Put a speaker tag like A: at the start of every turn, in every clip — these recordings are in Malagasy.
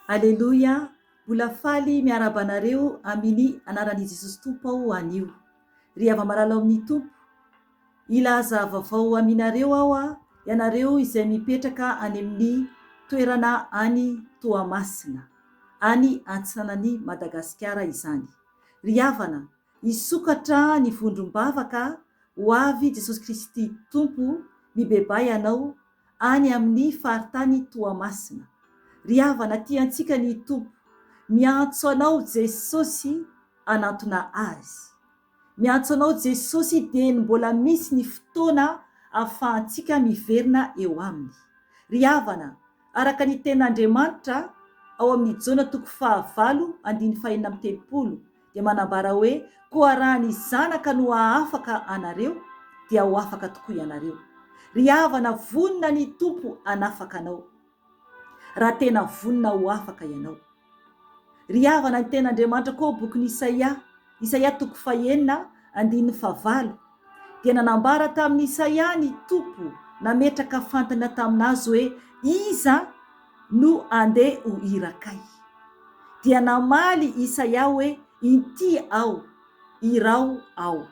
A: Aleloia, mbola faly miaraba anareo amin'ny anaran'i Jesosy Tompo aho anio. Ry ava-malalao amin'ny Tompo, ilaza vaovao aminareo aho ianareo izay mipetraka any amin'ny toerana any Toamasina, any antsinanan'i Madagasikara izany. Ry havana, isokatra ny vondrom-bavaka ho avy Jesosy Kristy Tompo mibebay anao any amin'ny faritany Toamasina. Ry havana, tiantsika ny Tompo, miantso anao Jesosy anatona azy. Miantso anao Jesosy dia mbola misy ny fotoana ahafahantsika miverina eo aminy. Ry havana, araka ny ten'Andriamanitra ao amin'ny Jona 5:7 dia manambara hoe, koa raha ny zanaka no ahafaka anareo dia ho afaka tokoa ianareo. Ry havana, vonina ny Tompo anafaka anao raha tena vonina ho afaka ianao. Ry havana, ny ten'Andriamanitra koa bokin'i Isaia 9:9 dia nanambara tamin'ny Isaia ny Tompo nametraka fantana taminazy hoe iza no andeha ho irakay. Dia namaly Isaia hoe inty aho, irao aho.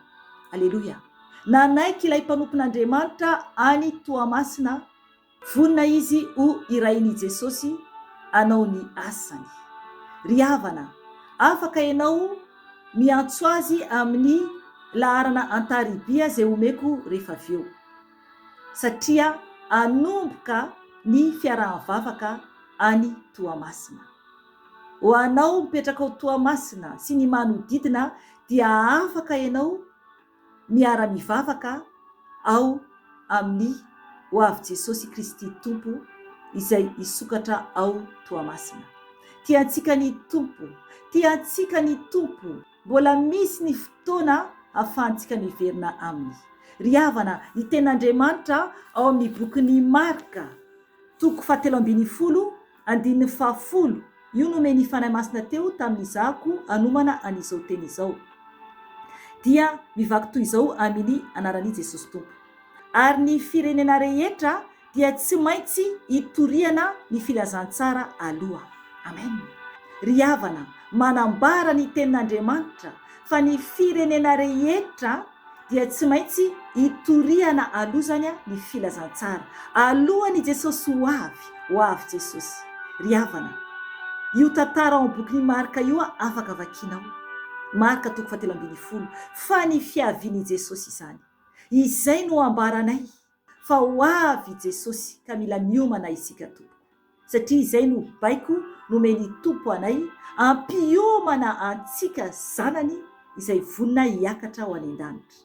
A: Aleloia. Nanaiky ilay mpanompon'Andriamanitra any Toamasina, vonina izy ho irain'i Jesosy anao ny asany. Ry havana, afaka ianao miantso azy amin'ny laharana antaribia zay omeko rehefa avy eo, satria anomboka ny fiarahavavaka any Toamasina. Ho anao mipetraka ao Toamasina sy ny manodidina dia afaka ianao miara-mivavaka ao amin'ny ho avy Jesosy Kristy Tompo izay isokatra ao Toamasina. Tiantsika ny Tompo, tiantsika ny Tompo, mbola misy ny fotoana ahafahantsika miverina aminy. Ry havana, ny ten'Andriamanitra ao amin'ny bokin'ny Marka 7:10 io nomeny fanahy masina teo tamin'izako anomana an'izao teny izao, dia mivaky toy izao amin'ny anaran'i Jesosy Tompo. Ary ny firenena rehetra dia tsy maintsy hitoriana ny filazantsara aloha. Amen. Ry havana, manambara ny tenin'Andriamanitra fa ny firenena rehetra dia tsy maintsy hitoriana aloha zany ny filazantsara alohan'i Jesosy ho avy Jesosy. Ry havana, io tantara ao bokin'ny Marka io afaka vakinao. Marka 7:10 fa ny fiavian'i Jesosy izany. Izay no ambaranay fa ho avy Jesosy ka mila miomana isika tompoko, satria izay no baiko nomeny Tompo anay ampiomana antsika zanany izay vonina hiakatra ho any an-danitra.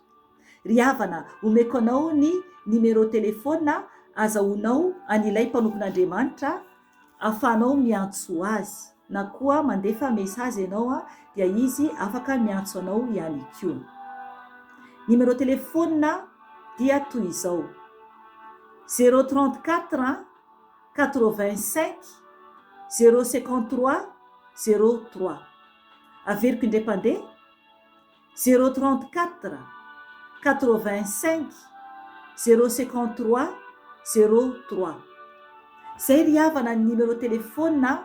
A: Ry havana, omeko anao ny numéro telefona azahoanao an'ilay mpanompon'Andriamanitra ahafahanao miantso azy, na koa mandefa mesazy ianao dia izy afaka miantso anao ihany koa. Numéro telefona dia toy izao: 034 85 053 03. Averiko indray-pandeha: 034 85 053 03. Zay ry havana ny numéro telefona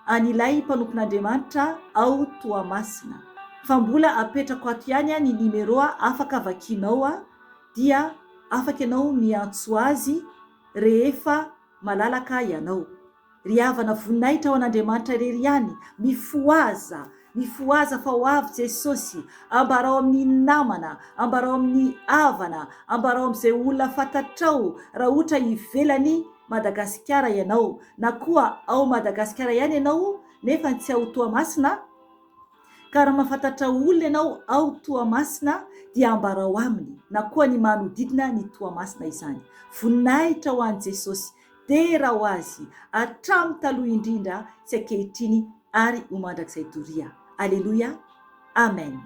A: an'ilay mpanompon'Andriamanitra ao Toamasina. Fa mbola apetrako ato ihany ny numéro afaka vakinao dia afaka ianao miantso azy rehefa malalaka ianao. Ry havana, voninahitra ao an'Andriamanitra irery ihany, mifoaza fa ho avy Jesosy. Ambarao amin'ny namana, ambarao amin'ny havana, ambarao amin'izay olona fantatrao raha ohatra ivelany Madagasikara ianao, na koa ao Madagasikara ihany ianao nefa tsy ao Toamasina, ka raha mahafantatra olona ianao ao Toamasina dia ambarao aminy, na koa ny manodidina ny Toamasina izany. Voninahitra ho an'i Jesosy, tera ho azy hatramin'ny taloha indrindra sy ankehitriny ary ho mandrakizay doria. Aleloia, amen.